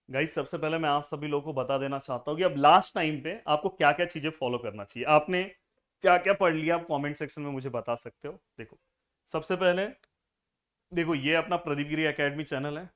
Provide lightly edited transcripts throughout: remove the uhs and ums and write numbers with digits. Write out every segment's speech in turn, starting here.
Guys सबसे पहले मैं आप सभी लोगों को बता देना चाहता हूँ कि अब लास्ट टाइम पे आपको क्या क्या चीजें फॉलो करना चाहिए। आपने क्या क्या पढ़ लिया आप कमेंट सेक्शन में मुझे बता सकते हो। देखो, सबसे पहले देखो ये अपना प्रदीप गिरी एकेडमी चैनल है,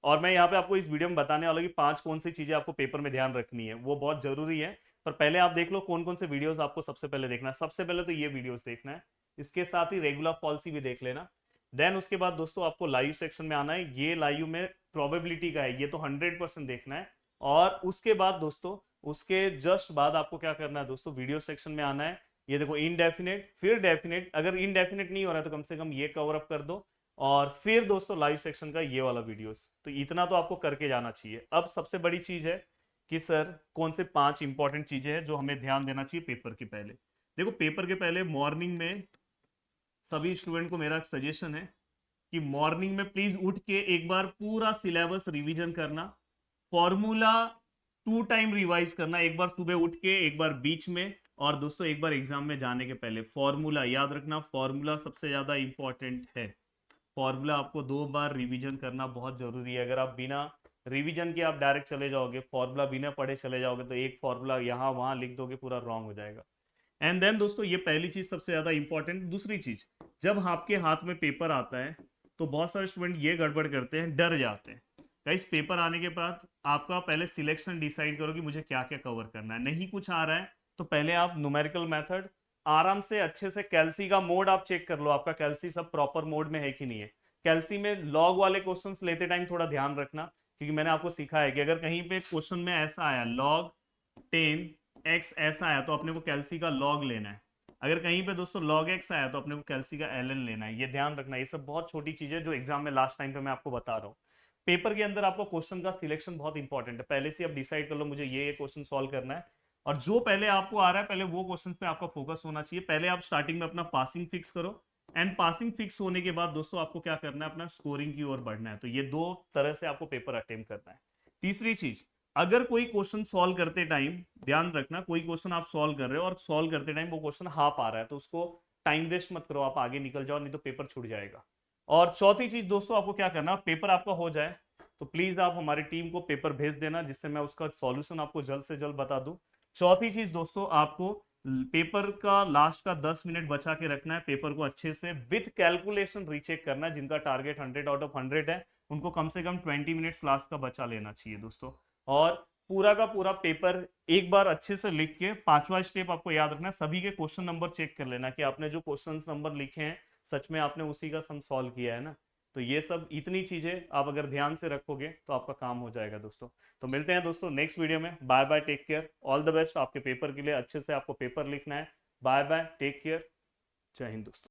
और मैं यहाँ पे आपको इस वीडियो में बताने वाला हूँ कि पांच कौन सी चीजें आपको पेपर में ध्यान रखनी है, वो बहुत जरूरी है। पर पहले आप देख लो कौन कौन से वीडियोस आपको सबसे पहले देखना है। सबसे पहले तो ये वीडियोस देखना है, इसके साथ ही रेगुलर पॉलिसी भी देख लेना। देन उसके बाद दोस्तों आपको लाइव सेक्शन में आना है। ये लाइव में प्रोबेबिलिटी का है, ये तो 100% देखना है। और उसके बाद दोस्तों, उसके जस्ट बाद आपको क्या करना है दोस्तों, वीडियो सेक्शन में आना है। ये देखो इनडेफिनेट फिर डेफिनेट, अगर इनडेफिनेट नहीं हो रहा है तो कम से कम ये कवर अप कर दो। और फिर दोस्तों लाइव सेक्शन का ये वाला वीडियोस, तो इतना तो आपको करके जाना चाहिए। अब सबसे बड़ी चीज है कि सर कौन से पांच इंपॉर्टेंट चीजें हैं जो हमें ध्यान देना चाहिए पेपर के पहले। देखो पेपर के पहले मॉर्निंग में सभी स्टूडेंट को मेरा सजेशन है कि मॉर्निंग में प्लीज उठ के एक बार पूरा सिलेबस रिवीजन करना। फॉर्मूला 2 टाइम रिवाइज करना, एक बार सुबह उठ के, एक बार बीच में, और दोस्तों एक बार एग्जाम में जाने के पहले। फॉर्मूला याद रखना, फॉर्मूला सबसे ज्यादा इंपॉर्टेंट है। फॉर्मूला आपको 2 बार रिवीजन करना बहुत जरूरी है। अगर आप बिना रिवीजन के आप डायरेक्ट चले जाओगे, फॉर्मूला बिना पढ़े चले जाओगे, तो एक फॉर्मूला यहाँ वहां लिख दोगे, पूरा रॉन्ग हो जाएगा। एंड देन दोस्तों ये पहली चीज सबसे ज्यादा इंपॉर्टेंट। दूसरी चीज, जब आपके हाथ में पेपर आता है तो बहुत सारे स्टूडेंट ये गड़बड़ करते हैं, डर जाते हैं। गाइस पेपर आने के बाद आपका पहले सिलेक्शन डिसाइड करो कि मुझे क्या क्या कवर करना है। नहीं कुछ आ रहा है तो पहले आप न्यूमेरिकल मेथड आराम से अच्छे से, कैलसी का मोड आप चेक कर लो, आपका कैलसी सब प्रॉपर मोड में है कि नहीं है। कैलसी में लॉग वाले क्वेश्चंस लेते टाइम थोड़ा ध्यान रखना, क्योंकि मैंने आपको सिखाया है कि अगर कहीं पे क्वेश्चन में ऐसा आया लॉग 10 x ऐसा आया तो अपने को कैल्सी का लॉग लेना है। अगर कहीं पे दोस्तों log x आया तो अपने को कैल्सी का ln लेना है। ये ध्यान रखना, ये सब बहुत छोटी चीजें जो एग्जाम में लास्ट टाइम पे मैं आपको बता रहा हूँ। पेपर के अंदर आपको क्वेश्चन का सिलेक्शन बहुत इंपॉर्टेंट है। पहले से आप डिसाइड कर लो मुझे ये क्वेश्चन सॉल्व करना है, और जो पहले आपको आ रहा है पहले वो क्वेश्चन पे आपका फोकस होना चाहिए। पहले आप स्टार्टिंग में अपना पासिंग फिक्स करो, एंड पासिंग फिक्स होने के बाद दोस्तों आपको क्या करना है, अपना स्कोरिंग की ओर बढ़ना है। तो ये दो तरह से आपको पेपर अटेम्प्ट करना है। तीसरी चीज, अगर कोई क्वेश्चन सॉल्व करते टाइम ध्यान रखना, कोई क्वेश्चन आप सॉल्व कर रहे हो और सॉल्व करते टाइम वो क्वेश्चन हाफ आ रहा है तो उसको टाइम वेस्ट मत करो, आप आगे निकल जाओ, नहीं तो पेपर छूट जाएगा। और चौथी चीज दोस्तों, आपको क्या करना, पेपर आपका हो जाए तो प्लीज आप हमारी टीम को पेपर भेज देना, जिससे मैं उसका सॉल्यूशन आपको जल्द से जल्द बता दूं। चौथी चीज दोस्तों, आपको पेपर का लास्ट का 10 मिनट बचा के रखना है। पेपर को अच्छे से विथ कैलकुलेशन रीचेक करना है। जिनका टारगेट 100 आउट ऑफ 100 है उनको कम से कम 20 मिनट्स लास्ट का बचा लेना चाहिए दोस्तों। और पूरा का पूरा पेपर एक बार अच्छे से लिख के, पांचवा स्टेप आपको याद रखना है, सभी के क्वेश्चन नंबर चेक कर लेना कि आपने जो क्वेश्चन नंबर लिखे हैं सच में आपने उसी का सम सॉल्व किया है ना। तो ये सब इतनी चीजें आप अगर ध्यान से रखोगे तो आपका काम हो जाएगा दोस्तों। तो मिलते हैं दोस्तों नेक्स्ट वीडियो में। Bye bye, take care, all the best आपके पेपर के लिए। अच्छे से आपको पेपर लिखना है। बाय बाय, टेक केयर, जय हिंद दोस्तों।